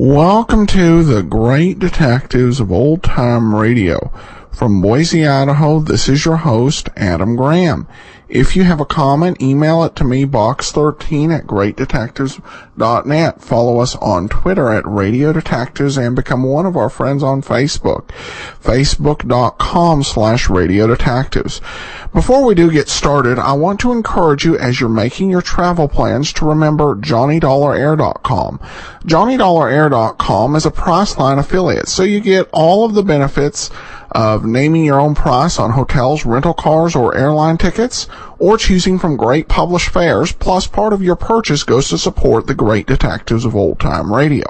Welcome to the Great Detectives of Old Time Radio. From Boise, Idaho, this is your host, Adam Graham. If you have a comment, email it to me, box13@greatdetectives.net. Follow us on Twitter at Radio Detectives and become one of our friends on Facebook, facebook.com/Radio Detectives. Before we do get started, I want to encourage you as you're making your travel plans to remember JohnnyDollarAir.com. JohnnyDollarAir.com is a Priceline affiliate, so you get all of the benefits of naming your own price on hotels, rental cars, or airline tickets, or choosing from great published fares, plus part of your purchase goes to support the Great Detectives of Old Time Radio.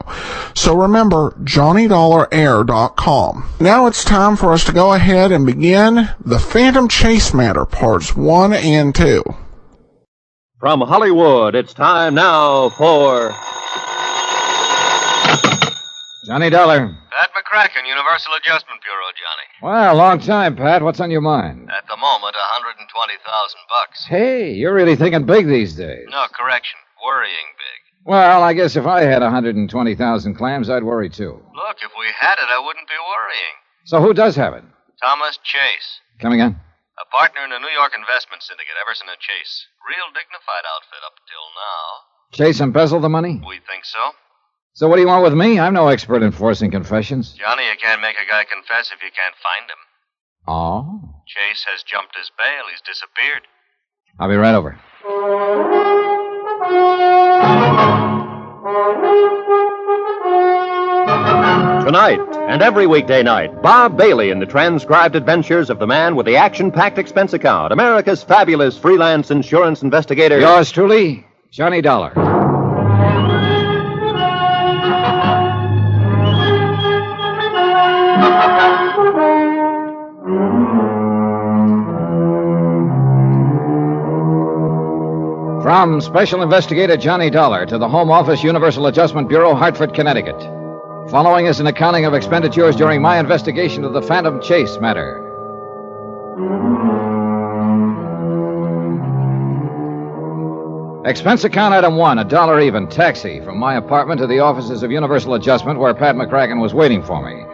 So remember, JohnnyDollarAir.com. Now it's time for us to go ahead and begin the Phantom Chase Matter, parts 1 and 2. From Hollywood, it's time now for... Johnny Dollar. Pat McCracken, Universal Adjustment Bureau, Johnny. Well, long time, Pat. What's on your mind? At the moment, $120,000. Hey, you're really thinking big these days. No, correction. Worrying big. Well, I guess if I had 120,000 clams, I'd worry too. Look, if we had it, I wouldn't be worrying. So who does have it? Thomas Chase. Come again? A partner in a New York investment syndicate, Everson and Chase. Real dignified outfit up till now. Chase embezzled the money? We think so. So what do you want with me? I'm no expert in forcing confessions. Johnny, you can't make a guy confess if you can't find him. Oh? Chase has jumped his bail. He's disappeared. I'll be right over. Tonight, and every weekday night, Bob Bailey in the transcribed adventures of the man with the action-packed expense account, America's fabulous freelance insurance investigator. Yours truly, Johnny Dollar. From Special Investigator Johnny Dollar to the Home Office, Universal Adjustment Bureau, Hartford, Connecticut. Following is an accounting of expenditures during my investigation of the Phantom Chase matter. Expense account item 1, $1 even, taxi from my apartment to the offices of Universal Adjustment where Pat McCracken was waiting for me,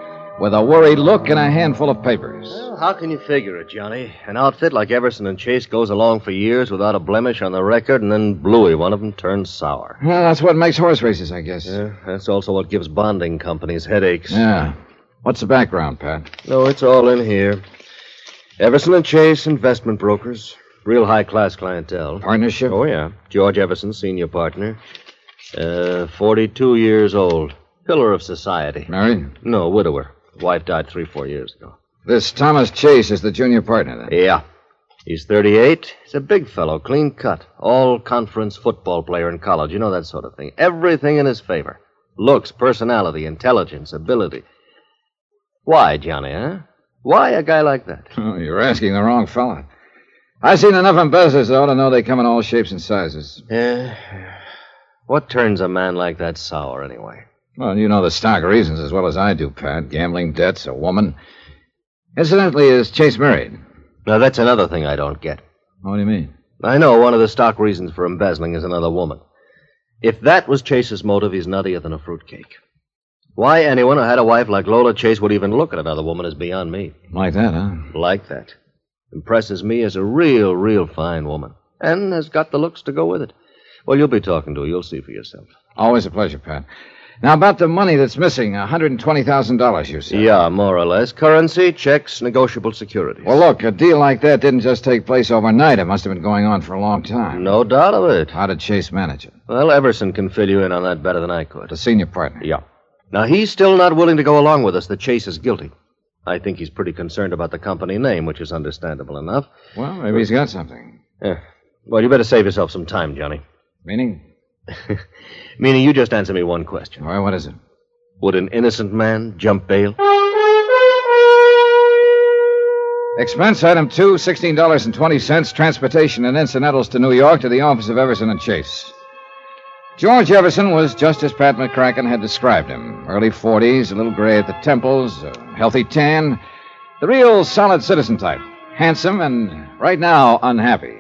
with a worried look and a handful of papers. Well, how can you figure it, Johnny? An outfit like Everson and Chase goes along for years without a blemish on the record, and then Bluey, one of them, turns sour. Well, that's what makes horse races, I guess. Yeah, that's also what gives bonding companies headaches. Yeah. What's the background, Pat? No, it's all in here. Everson and Chase, investment brokers. Real high-class clientele. Partnership? Oh, yeah. George Everson, senior partner. 42 years old. Pillar of society. Married? No, widower. Wife died 3-4 years ago. This Thomas Chase is the junior partner, then? Yeah. He's 38. He's a big fellow, clean cut. All-conference football player in college. You know, that sort of thing. Everything in his favor. Looks, personality, intelligence, ability. Why, Johnny, huh? Why a guy like that? Oh, you're asking the wrong fella. I've seen enough embezzlers, though, to know they come in all shapes and sizes. Yeah. What turns a man like that sour, anyway? Well, you know the stock reasons as well as I do, Pat. Gambling debts, a woman. Incidentally, is Chase married? Now, that's another thing I don't get. What do you mean? I know one of the stock reasons for embezzling is another woman. If that was Chase's motive, he's nuttier than a fruitcake. Why anyone who had a wife like Lola Chase would even look at another woman is beyond me. Like that, huh? Like that. Impresses me as a real fine woman. And has got the looks to go with it. Well, you'll be talking to her. You'll see for yourself. Always a pleasure, Pat. Now, about the money that's missing, $120,000, you said. Yeah, more or less. Currency, checks, negotiable securities. Well, look, a deal like that didn't just take place overnight. It must have been going on for a long time. No doubt of it. How did Chase manage it? Well, Everson can fill you in on that better than I could. The senior partner? Yeah. Now, he's still not willing to go along with us that Chase is guilty. I think he's pretty concerned about the company name, which is understandable enough. Well, maybe he's got something. Yeah. Well, you better save yourself some time, Johnny. Meaning? Meaning you just answer me one question. All right, what is it? Would an innocent man jump bail? Expense item 2, $16.20, transportation and incidentals to New York to the office of Everson and Chase. George Everson was just as Pat McCracken had described him. Early 40s, a little gray at the temples, a healthy tan. The real solid citizen type. Handsome and, right now, unhappy.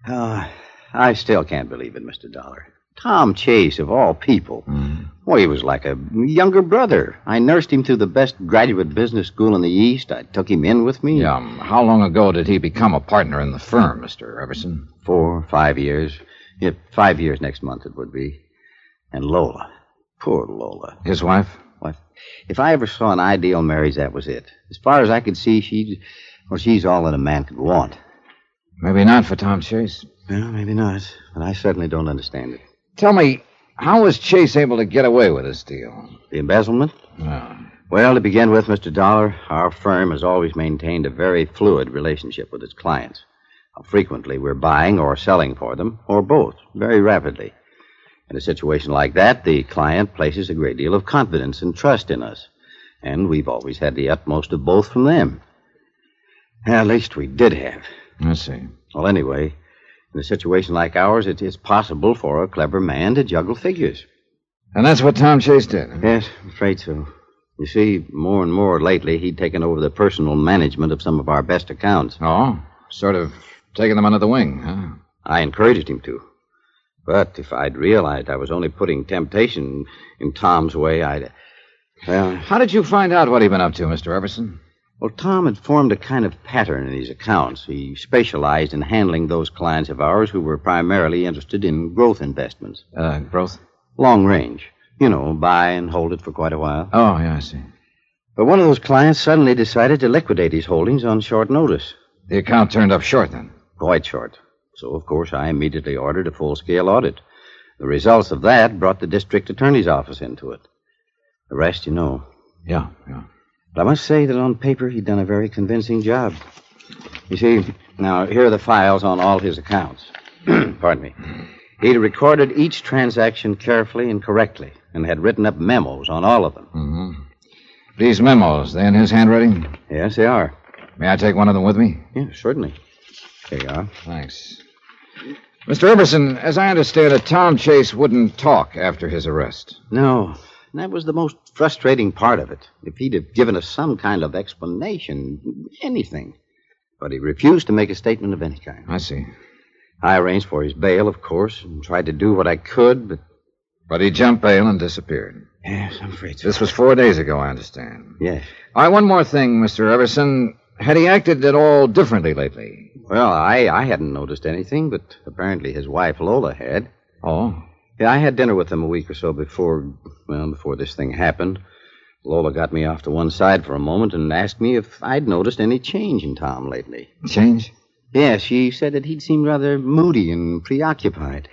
I still can't believe it, Mr. Dollar. Tom Chase, of all people. Well, he was like a younger brother. I nursed him through the best graduate business school in the East. I took him in with me. Yeah, how long ago did he become a partner in the firm, Mr. Everson? 4, 5 years. Yeah, 5 years next month it would be. And Lola. Poor Lola. His wife? What? If I ever saw an ideal marriage, that was it. As far as I could see, she's all that a man could want. Maybe not for Tom Chase. Well, maybe not. But I certainly don't understand it. Tell me, how was Chase able to get away with this deal? The embezzlement? Well, to begin with, Mr. Dollar, our firm has always maintained a very fluid relationship with its clients. Frequently, we're buying or selling for them, or both, very rapidly. In a situation like that, the client places a great deal of confidence and trust in us. And we've always had the utmost of both from them. At least we did have. I see. Well, anyway, in a situation like ours, it is possible for a clever man to juggle figures. And that's what Tom Chase did? Yes, I'm afraid so. You see, more and more lately, he'd taken over the personal management of some of our best accounts. Oh, sort of taking them under the wing, huh? I encouraged him to. But if I'd realized I was only putting temptation in Tom's way, Well... How did you find out what he'd been up to, Mr. Everson? Well, Tom had formed a kind of pattern in his accounts. He specialized in handling those clients of ours who were primarily interested in growth investments. Growth? Long range. You know, buy and hold it for quite a while. Oh, yeah, I see. But one of those clients suddenly decided to liquidate his holdings on short notice. The account turned up short, then? Quite short. So, of course, I immediately ordered a full-scale audit. The results of that brought the district attorney's office into it. The rest, you know. Yeah. But I must say that on paper, he'd done a very convincing job. You see, now, here are the files on all his accounts. Pardon me. He'd recorded each transaction carefully and correctly, and had written up memos on all of them. Mm-hmm. These memos, they in his handwriting? Yes, they are. May I take one of them with me? Yeah, certainly. Here you are. Thanks. Mr. Everson, as I understand it, Tom Chase wouldn't talk after his arrest. No. That was the most frustrating part of it. If he'd have given us some kind of explanation, anything. But he refused to make a statement of any kind. I see. I arranged for his bail, of course, and tried to do what I could, but... But he jumped bail and disappeared. Yes, I'm afraid so. This was 4 days ago, I understand. Yes. All right, one more thing, Mr. Everson. Had he acted at all differently lately? Well, I hadn't noticed anything, but apparently his wife, Lola, had. Oh? Yeah, I had dinner with them a week or so before this thing happened. Lola got me off to one side for a moment and asked me if I'd noticed any change in Tom lately. Change? Yeah, she said that he'd seemed rather moody and preoccupied.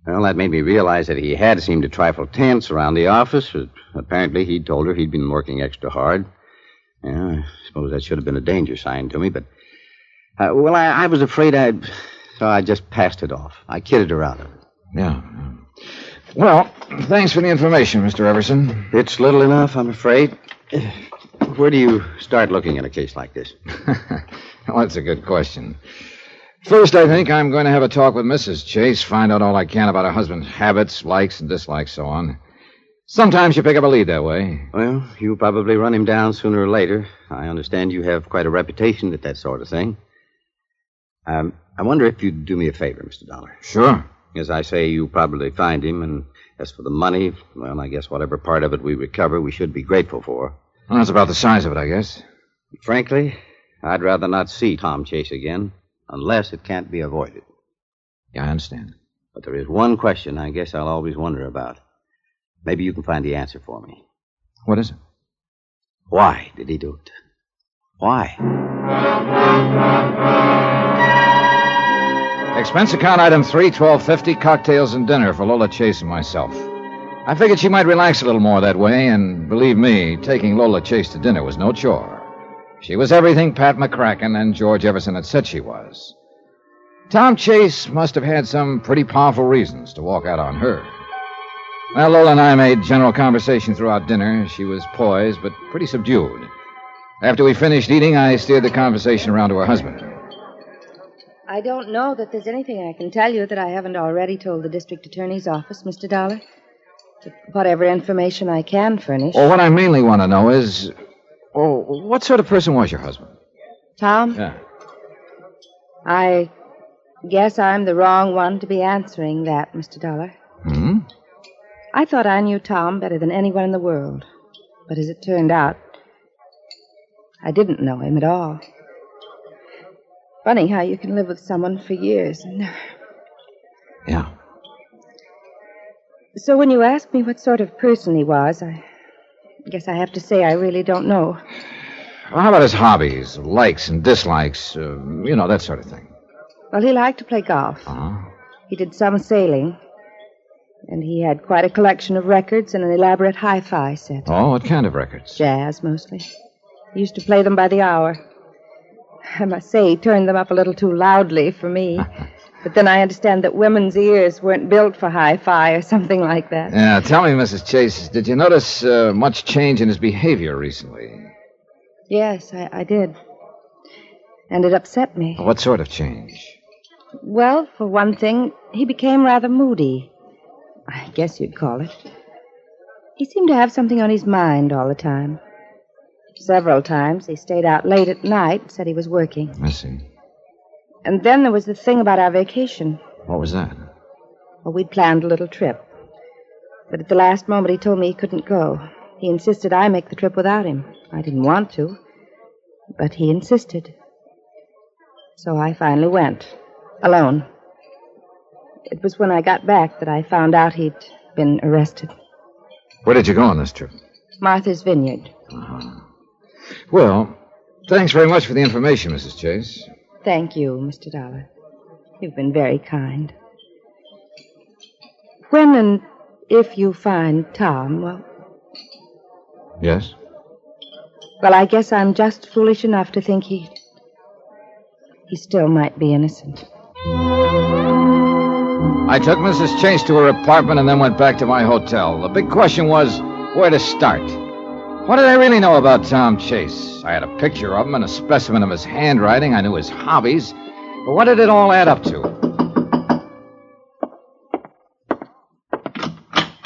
Well, that made me realize that he had seemed a trifle tense around the office. Apparently, he'd told her he'd been working extra hard. Yeah, I suppose that should have been a danger sign to me, but... I was afraid so I just passed it off. I kidded her out of it. Yeah. Well, thanks for the information, Mr. Everson. It's little enough, I'm afraid. Where do you start looking at a case like this? Well, that's a good question. First, I think I'm going to have a talk with Mrs. Chase, find out all I can about her husband's habits, likes and dislikes, so on. Sometimes you pick up a lead that way. Well, you'll probably run him down sooner or later. I understand you have quite a reputation at that sort of thing. I wonder if you'd do me a favor, Mr. Dollar. Sure. As I say, you'll probably find him, and as for the money, well, I guess whatever part of it we recover, we should be grateful for. Well, that's about the size of it, I guess. Frankly, I'd rather not see Tom Chase again, unless it can't be avoided. Yeah, I understand. But there is one question I guess I'll always wonder about. Maybe you can find the answer for me. What is it? Why did he do it? Why? Expense account item 3, $12.50, cocktails and dinner for Lola Chase and myself. I figured she might relax a little more that way, and believe me, taking Lola Chase to dinner was no chore. She was everything Pat McCracken and George Everson had said she was. Tom Chase must have had some pretty powerful reasons to walk out on her. Well, Lola and I made general conversation throughout dinner. She was poised, but pretty subdued. After we finished eating, I steered the conversation around to her husband. I don't know that there's anything I can tell you that I haven't already told the district attorney's office, Mr. Dollar. But whatever information I can furnish. Well, what I mainly want to know is, what sort of person was your husband? Tom? Yeah. I guess I'm the wrong one to be answering that, Mr. Dollar. Hmm? I thought I knew Tom better than anyone in the world. But as it turned out, I didn't know him at all. Funny how you can live with someone for years and never... Yeah. So when you ask me what sort of person he was, I guess I have to say I really don't know. Well, how about his hobbies, likes and dislikes, that sort of thing? Well, he liked to play golf. Uh-huh. He did some sailing. And he had quite a collection of records and an elaborate hi-fi set. Oh, what kind of records? Jazz, mostly. He used to play them by the hour. I must say he turned them up a little too loudly for me. But then I understand that women's ears weren't built for hi-fi or something like that. Yeah, tell me, Mrs. Chase, did you notice much change in his behavior recently? Yes, I did. And it upset me. What sort of change? Well, for one thing, he became rather moody. I guess you'd call it. He seemed to have something on his mind all the time. Several times he stayed out late at night, said he was working. I see. And then there was the thing about our vacation. What was that? Well, we'd planned a little trip. But at the last moment he told me he couldn't go. He insisted I make the trip without him. I didn't want to, but he insisted. So I finally went, alone. It was when I got back that I found out he'd been arrested. Where did you go on this trip? Martha's Vineyard. Uh-huh. Well, thanks very much for the information, Mrs. Chase. Thank you, Mr. Dollar. You've been very kind. When and if you find Tom, well... Yes? Well, I guess I'm just foolish enough to think he still might be innocent. I took Mrs. Chase to her apartment and then went back to my hotel. The big question was where to start. What did I really know about Tom Chase? I had a picture of him and a specimen of his handwriting. I knew his hobbies. But what did it all add up to?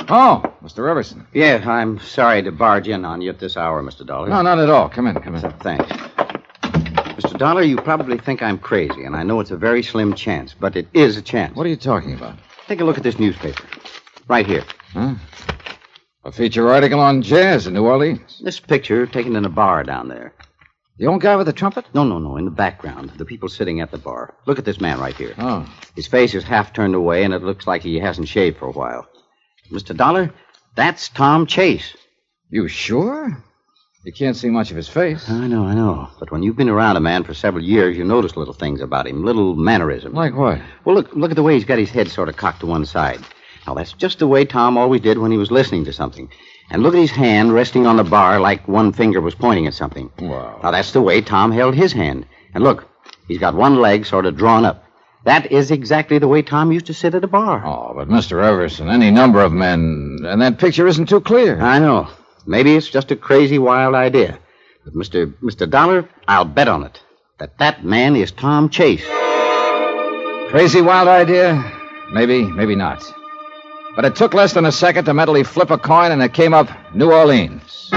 Oh, Mr. Everson. Yeah, I'm sorry to barge in on you at this hour, Mr. Dollar. No, not at all. Come in. Thanks. Mr. Dollar, you probably think I'm crazy, and I know it's a very slim chance, but it is a chance. What are you talking about? Take a look at this newspaper. Right here. Huh? A feature article on jazz in New Orleans. This picture taken in a bar down there. The old guy with the trumpet? No. In the background. The people sitting at the bar. Look at this man right here. Oh. His face is half turned away, and it looks like he hasn't shaved for a while. Mr. Dollar, that's Tom Chase. You sure? You can't see much of his face. I know. But when you've been around a man for several years, you notice little things about him, little mannerisms. Like what? Well, look at the way he's got his head sort of cocked to one side. Now, that's just the way Tom always did when he was listening to something. And look at his hand resting on the bar like one finger was pointing at something. Wow. Now, that's the way Tom held his hand. And look, he's got one leg sort of drawn up. That is exactly the way Tom used to sit at a bar. Oh, but Mr. Everson, any number of men, and that picture isn't too clear. I know. Maybe it's just a crazy, wild idea. But, Mr. Dollar, I'll bet on it that man is Tom Chase. Crazy, wild idea? Maybe, maybe not. But it took less than a second to mentally flip a coin, and it came up New Orleans.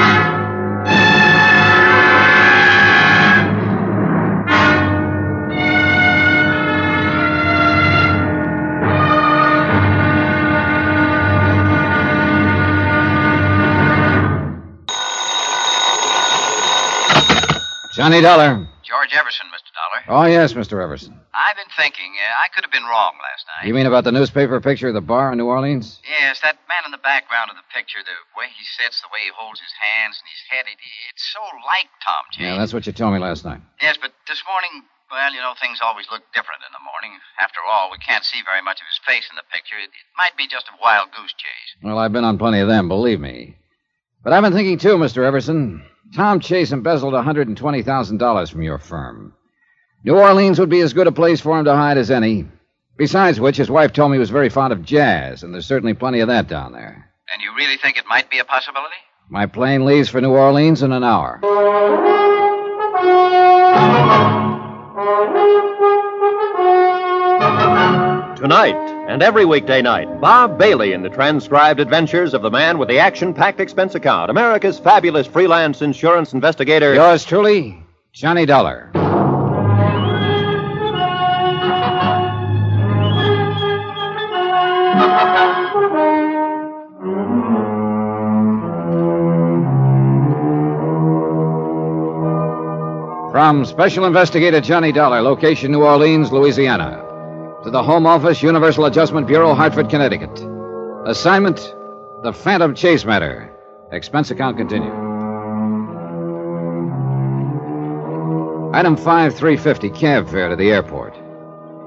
Johnny Dollar. George Everson, Mr. Dollar. Oh, yes, Mr. Everson. I've been thinking. I could have been wrong last night. You mean about the newspaper picture of the bar in New Orleans? Yes, that man in the background of the picture, the way he sits, the way he holds his hands and his head, it's so like Tom Chase. Yeah, that's what you told me last night. Yes, but this morning, well, things always look different in the morning. After all, we can't see very much of his face in the picture. It might be just a wild goose chase. Well, I've been on plenty of them, believe me. But I've been thinking, too, Mr. Everson. Tom Chase embezzled $120,000 from your firm. New Orleans would be as good a place for him to hide as any. Besides which, his wife told me he was very fond of jazz, and there's certainly plenty of that down there. And you really think it might be a possibility? My plane leaves for New Orleans in an hour. Tonight and every weekday night, Bob Bailey in the transcribed adventures of the man with the action-packed expense account, America's fabulous freelance insurance investigator. Yours truly, Johnny Dollar. From Special Investigator Johnny Dollar, location New Orleans, Louisiana, to the Home Office, Universal Adjustment Bureau, Hartford, Connecticut. Assignment, the Phantom Chase matter. Expense account continued. Item 5350, cab fare to the airport.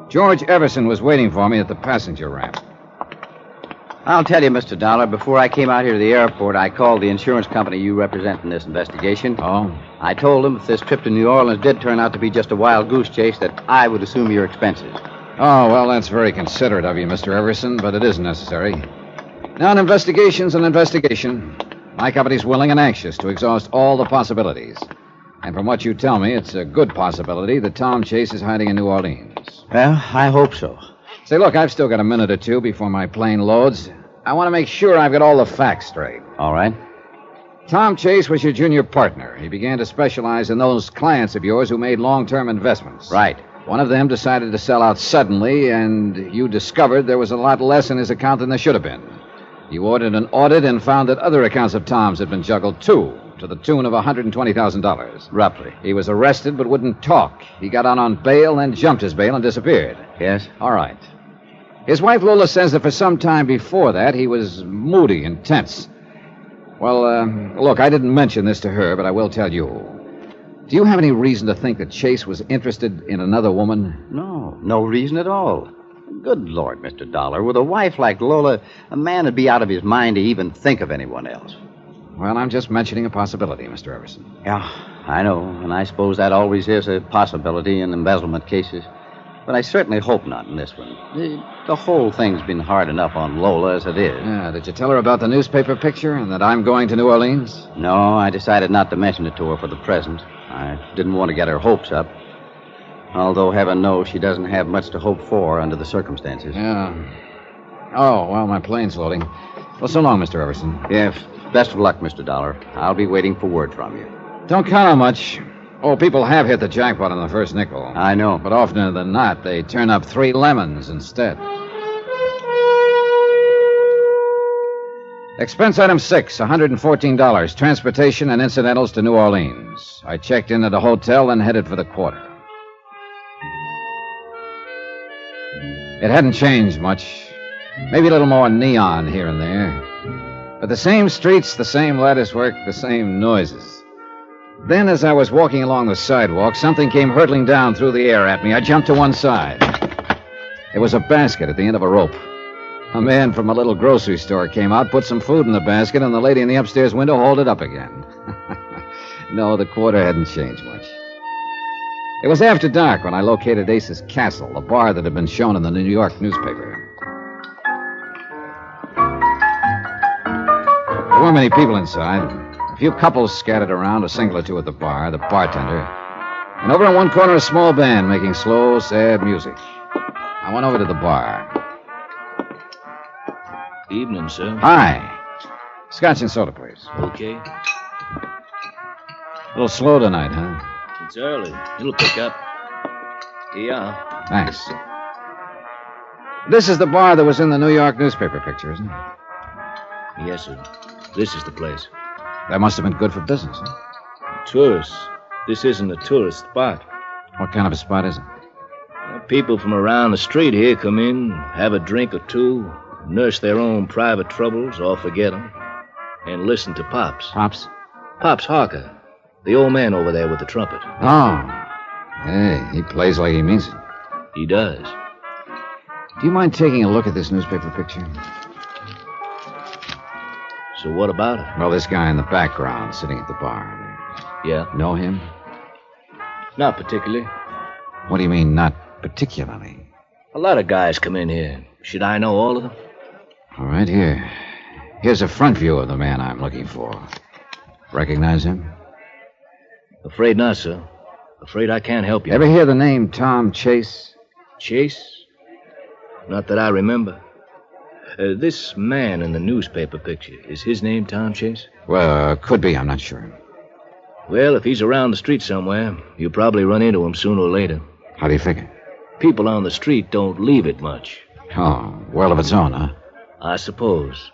George Everson was waiting for me at the passenger ramp. I'll tell you, Mr. Dollar, before I came out here to the airport, I called the insurance company you represent in this investigation. Oh? I told them if this trip to New Orleans did turn out to be just a wild goose chase, that I would assume your expenses. Oh, well, that's very considerate of you, Mr. Everson, but it isn't necessary. Now, an investigation's an investigation. My company's willing and anxious to exhaust all the possibilities. And from what you tell me, it's a good possibility that Tom Chase is hiding in New Orleans. Well, I hope so. Say, look, I've still got a minute or two before my plane loads. I want to make sure I've got all the facts straight. All right. Tom Chase was your junior partner. He began to specialize in those clients of yours who made long-term investments. Right. One of them decided to sell out suddenly, and you discovered there was a lot less in his account than there should have been. You ordered an audit and found that other accounts of Tom's had been juggled, too, to the tune of $120,000. Roughly. He was arrested but wouldn't talk. He got out on bail, then jumped his bail and disappeared. Yes? All right. His wife, Lola, says that for some time before that, he was moody and tense. Well, look, I didn't mention this to her, but I will tell you. Do you have any reason to think that Chase was interested in another woman? No reason at all. Good Lord, Mr. Dollar, with a wife like Lola, a man would be out of his mind to even think of anyone else. Well, I'm just mentioning a possibility, Mr. Everson. Yeah, I know, and I suppose that always is a possibility in embezzlement cases. But I certainly hope not in this one. The whole thing's been hard enough on Lola as it is. Yeah, did you tell her about the newspaper picture and that I'm going to New Orleans? No, I decided not to mention it to her for the present. I didn't want to get her hopes up. Although heaven knows she doesn't have much to hope for under the circumstances. Yeah. Oh, well, my plane's loading. Well, so long, Mr. Everson. Yes. Best of luck, Mr. Dollar. I'll be waiting for word from you. Don't count on much. Oh, people have hit the jackpot on the first nickel. I know. But oftener than not, they turn up 3 lemons instead. Expense item 6, $114. Transportation and incidentals to New Orleans. I checked in at a hotel and headed for the quarter. It hadn't changed much. Maybe a little more neon here and there. But the same streets, the same latticework, the same noises. Then, as I was walking along the sidewalk, something came hurtling down through the air at me. I jumped to one side. It was a basket at the end of a rope. A man from a little grocery store came out, put some food in the basket, and the lady in the upstairs window hauled it up again. No, the quarter hadn't changed much. It was after dark when I located Ace's Castle, the bar that had been shown in the New York newspaper. There weren't many people inside. A few couples scattered around, a single or two at the bar, the bartender. And over in one corner, a small band making slow, sad music. I went over to the bar. Evening, sir. Hi. Scotch and soda, please. Okay. A little slow tonight, huh? It's early. It'll pick up. Here you are. Thanks. This is the bar that was in the New York newspaper picture, isn't it? Yes, sir. This is the place. That must have been good for business, huh? Tourists. This isn't a tourist spot. What kind of a spot is it? People from around the street here come in, have a drink or two, nurse their own private troubles or forget them, and listen to Pops. Pops? Pops Harker, the old man over there with the trumpet. Oh. Hey, he plays like he means it. He does. Do you mind taking a look at this newspaper picture? So what about it? Well, this guy in the background sitting at the bar. Yeah? Know him? Not particularly. What do you mean, not particularly? A lot of guys come in here. Should I know all of them? All right, here. Here's a front view of the man I'm looking for. Recognize him? Afraid not, sir. Afraid I can't help you. Ever hear the name Tom Chase? Chase? Not that I remember. This man in the newspaper picture, is his name Tom Chase? Well, could be. I'm not sure. Well, if he's around the street somewhere, you'll probably run into him sooner or later. How do you figure? People on the street don't leave it much. Oh, world of its own, huh? I suppose.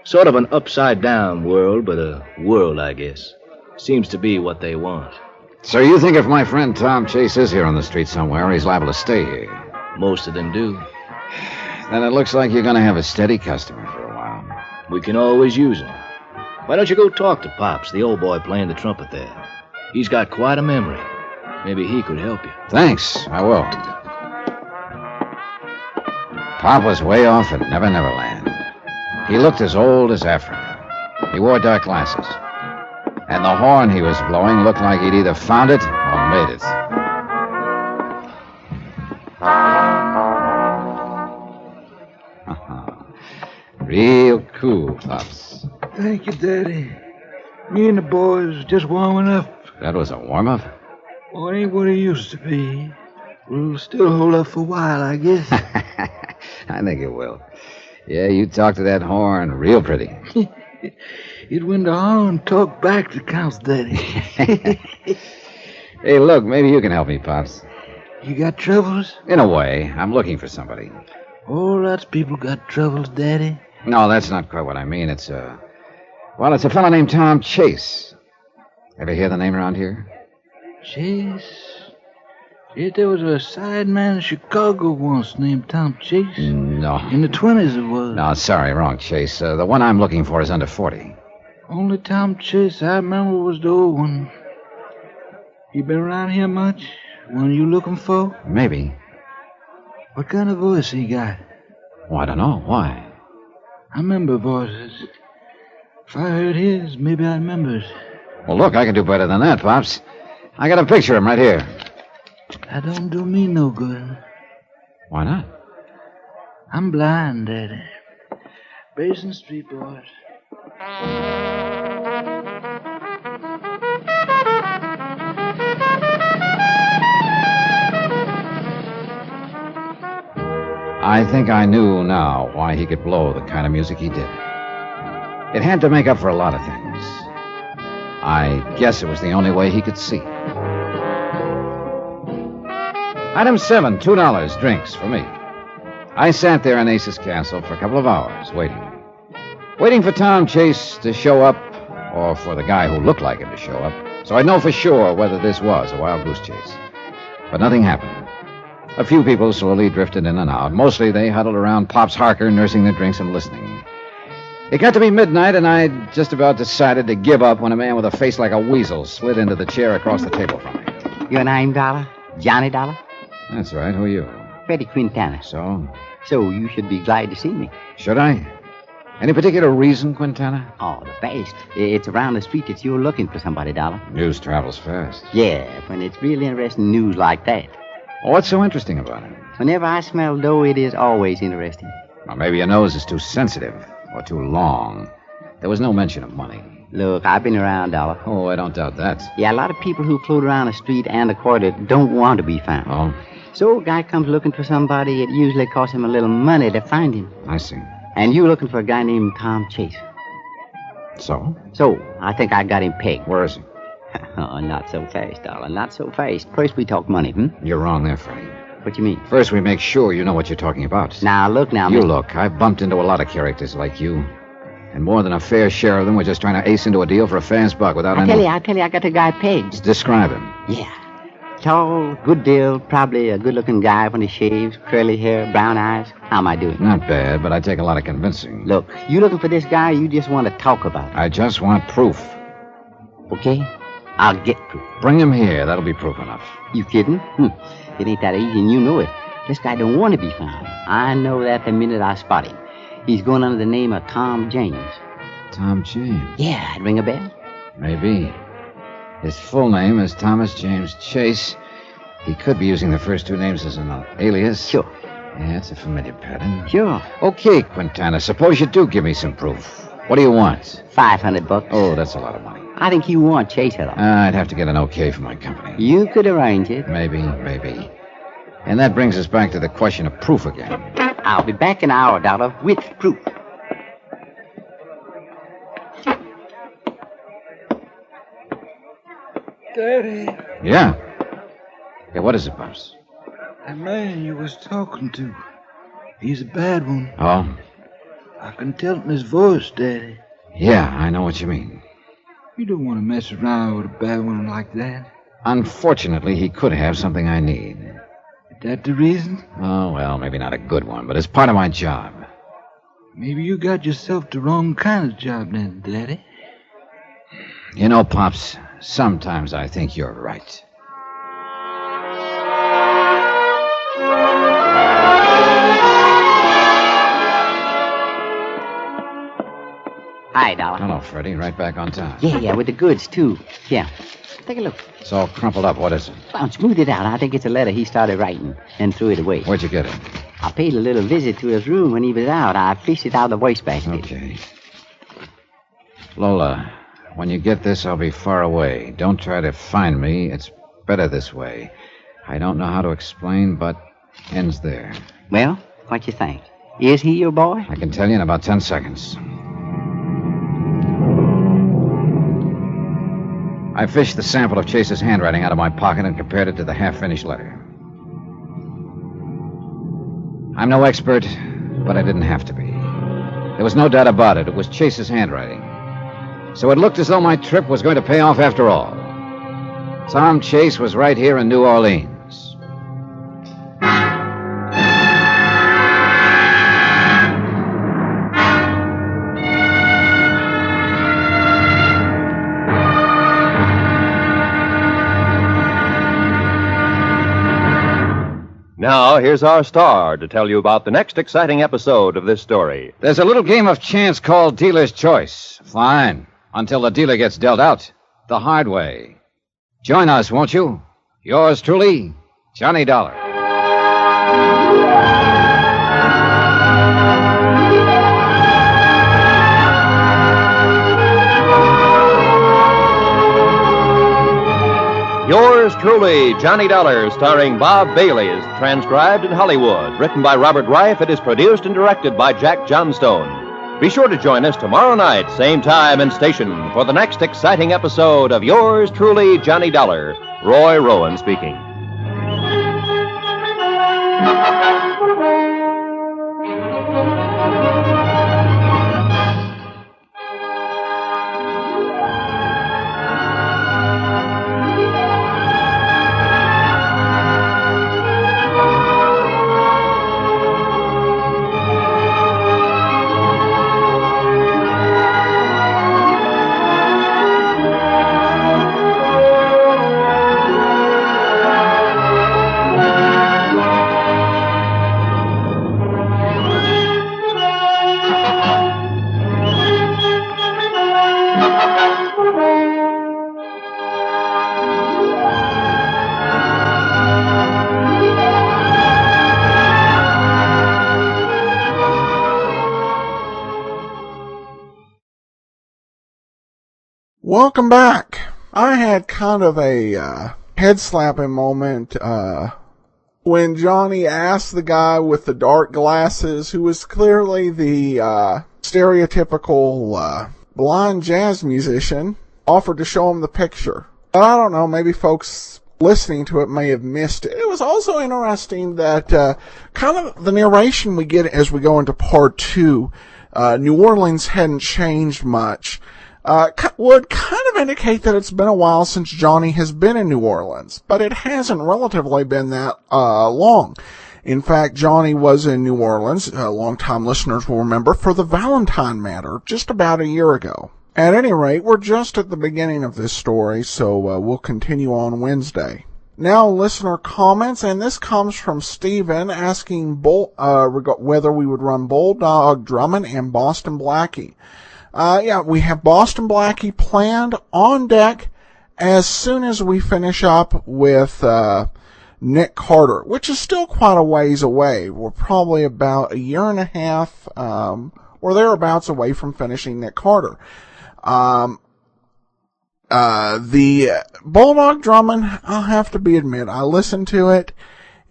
Sort of an upside-down world, but a world, I guess. Seems to be what they want. So you think if my friend Tom Chase is here on the street somewhere, he's liable to stay here? Most of them do. Then it looks like you're going to have a steady customer for a while. We can always use him. Why don't you go talk to Pops, the old boy playing the trumpet there? He's got quite a memory. Maybe he could help you. Thanks, I will. Pop was way off at Never Never Land. He looked as old as Africa. He wore dark glasses. And the horn he was blowing looked like he'd either found it or made it. Real cool, Pops. Thank you, Daddy. Me and the boys just warming up. That was a warm-up? Oh, it ain't what it used to be. We'll still hold up for a while, I guess. I think it will. Yeah, you talk to that horn real pretty. It when the horn talk back to counts, Daddy. Hey, look, maybe you can help me, Pops. You got troubles? In a way. I'm looking for somebody. Oh, lots of people got troubles, Daddy. No, that's not quite what I mean. It's a fellow named Tom Chase. Ever hear the name around here? Chase? Yes, there was a side man in Chicago once named Tom Chase. No. In the 20s it was. No, sorry, wrong Chase. The one I'm looking for is under 40. Only Tom Chase I remember was the old one. You been around here much? One you looking for? Maybe. What kind of voice he got? Oh, I don't know. Why? I remember voices. If I heard his, maybe I remember it. Well, look, I can do better than that, Pops. I got a picture of him right here. That don't do me no good. Why not? I'm blind, Daddy. Basin Street boys. I think I knew now why he could blow the kind of music he did. It had to make up for a lot of things. I guess it was the only way he could see. Item 7, $2, drinks for me. I sat there in Ace's Castle for a couple of hours, waiting for Tom Chase to show up, or for the guy who looked like him to show up, so I'd know for sure whether this was a wild goose chase. But nothing happened. A few people slowly drifted in and out. Mostly they huddled around Pop's Harker, nursing their drinks and listening. It got to be midnight, and I just about decided to give up when a man with a face like a weasel slid into the chair across the table from me. Your name, Dollar? Johnny Dollar? That's right. Who are you? Freddie Quintana. So? So you should be glad to see me. Should I? Any particular reason, Quintana? Oh, the best. It's around the street that you're looking for somebody, Dollar. News travels fast. Yeah, when it's really interesting news like that. What's so interesting about it? Whenever I smell dough, it is always interesting. Well, maybe your nose is too sensitive or too long. There was no mention of money. Look, I've been around, Dollar. Oh, I don't doubt that. Yeah, a lot of people who float around the street and the quarter don't want to be found. Oh? So a guy comes looking for somebody, it usually costs him a little money to find him. I see. And you're looking for a guy named Tom Chase. So? So, I think I got him pegged. Where is he? Oh, not so fast, Dollar. Not so fast. First we talk money, You're wrong there, Freddie. What you mean? First, we make sure you know what you're talking about. Now, look now, You mister. look. I've bumped into a lot of characters like you. And more than a fair share of them were just trying to ace into a deal for a fast buck without I any... tell you, I got the guy pegged. Describe him. Yeah. Tall, good build, probably a good-looking guy when he shaves, curly hair, brown eyes. How am I doing? Not bad, but I take a lot of convincing. Look, you looking for this guy, or you just want to talk about it? I just want proof. Okay? I'll get proof. Bring him here. That'll be proof enough. You kidding? It ain't that easy, and you know it. This guy don't want to be found. I know that the minute I spot him. He's going under the name of Tom James. Tom James? Yeah, ring a bell? Maybe. His full name is Thomas James Chase. He could be using the first two names as an alias. Sure. Yeah, it's a familiar pattern. Sure. Okay, Quintana, suppose you do give me some proof. What do you want? $500. Oh, that's a lot of money. I think you want Chase Hill. I'd have to get an okay from my company. You could arrange it. Maybe. And that brings us back to the question of proof again. I'll be back in an hour, Dollar, with proof. Daddy, Yeah, what is it, Pops? that man you was talking to, he's a bad one. Oh? I can tell it in his voice, Daddy. Yeah, I know what you mean. You don't want to mess around with a bad one like that. Unfortunately, he could have something I need. Is that the reason? Oh, well, maybe not a good one, but it's part of my job. Maybe you got yourself the wrong kind of job then, Daddy. You know, Pops, sometimes I think you're right. Hi, Dollar. Hello, Freddie. Right back on time. Yeah, with the goods, too. Yeah. Take a look. It's all crumpled up. What is it? Well, smooth it out. I think it's a letter he started writing and threw it away. Where'd you get it? I paid a little visit to his room when he was out. I fished it out of the wastebasket. Okay. Lola, when you get this, I'll be far away. Don't try to find me. It's better this way. I don't know how to explain, but ends there. Well, what you think? Is he your boy? I can tell you in about 10 seconds. I fished the sample of Chase's handwriting out of my pocket and compared it to the half-finished letter. I'm no expert, but I didn't have to be. There was no doubt about it. It was Chase's handwriting. So it looked as though my trip was going to pay off after all. Tom Chase was right here in New Orleans. Now, here's our star to tell you about the next exciting episode of this story. There's a little game of chance called Dealer's Choice. Fine. Until the dealer gets dealt out the hard way. Join us, won't you? Yours truly, Johnny Dollar. Yours truly, Johnny Dollar, starring Bob Bailey, is transcribed in Hollywood. Written by Robert Reif, it is produced and directed by Jack Johnstone. Be sure to join us tomorrow night, same time and station, for the next exciting episode of Yours truly, Johnny Dollar. Roy Rowan speaking. Welcome back. I had kind of a head-slapping moment when Johnny asked the guy with the dark glasses, who was clearly the stereotypical blind jazz musician, offered to show him the picture. But I don't know, maybe folks listening to it may have missed it. It was also interesting that kind of the narration we get as we go into part 2, New Orleans hadn't changed much. Would kind of indicate that it's been a while since Johnny has been in New Orleans, but it hasn't relatively been that long. In fact, Johnny was in New Orleans, long-time listeners will remember, for the Valentine matter just about a year ago. At any rate, we're just at the beginning of this story, so we'll continue on Wednesday. Now, listener comments, and this comes from Stephen asking whether we would run Bulldog Drummond and Boston Blackie. We have Boston Blackie planned on deck as soon as we finish up with Nick Carter, which is still quite a ways away. We're probably about a year and a half or thereabouts away from finishing Nick Carter. The Bulldog Drummond, I'll have to admit, I listened to it,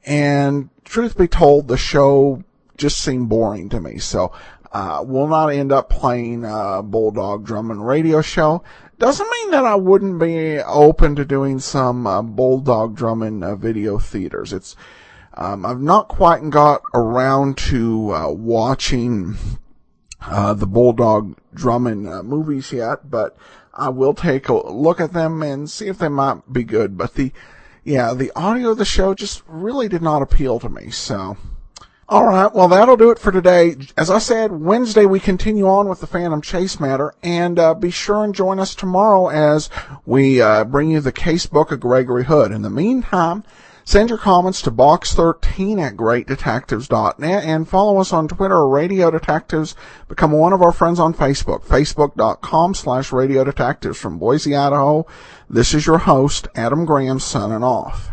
and truth be told, the show just seemed boring to me. So, we'll not end up playing Bulldog Drummond radio show. Doesn't mean that I wouldn't be open to doing some Bulldog Drummond video theaters. It's I've not quite got around to watching the Bulldog Drummond movies yet, but I will take a look at them and see if they might be good. But the audio of the show just really did not appeal to me. So, all right, well, that'll do it for today. As I said, Wednesday we continue on with the Phantom Chase matter, and be sure and join us tomorrow as we bring you the casebook of Gregory Hood. In the meantime, send your comments to box13@greatdetectives.net and follow us on Twitter or Radio Detectives. Become one of our friends on Facebook, facebook.com/Radio Detectives. From Boise, Idaho, this is your host, Adam Graham, signing off.